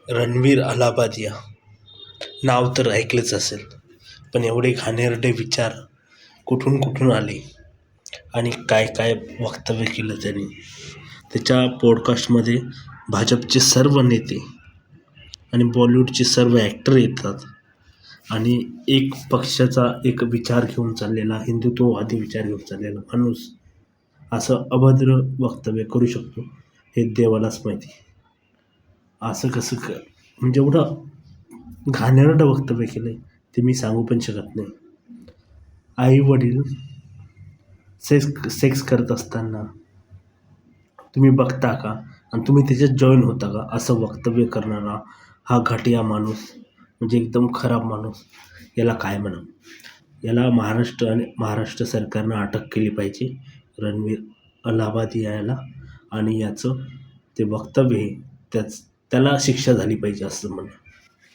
रणवीर अलाहाबादिया नाव तर ऐकलंच असेल, पण एवढे घाणेरडे विचार कुठून कुठून आले आणि काय काय वक्तव्य केलं त्यांनी. त्याच्या पॉडकास्टमध्ये भाजपचे सर्व नेते आणि बॉलिवूडचे सर्व ॲक्टर येतात आणि एक पक्षाचा एक विचार घेऊन चाललेला, हिंदुत्ववादी विचार घेऊन चाललेला माणूस असं अभद्र वक्तव्य करू शकतो हे देवालाच माहिती. असं कसं म्हणजे एवढं घाणेरडं वक्तव्य केलं आहे ते मी सांगू पण शकत नाही. आई वडील सेक्स करत असताना तुम्ही बघता का आणि तुम्ही त्याच्यात जॉईन होता का, असं वक्तव्य करणारा हा घटिया माणूस म्हणजे एकदम खराब माणूस, याला काय म्हणा. याला महाराष्ट्र सरकारनं अटक केली पाहिजे रणवीर अलाहाबादी याला. आणि याचं ते वक्तव्य आहे त्याला शिक्षा झाली पाहिजे असं म्हणा.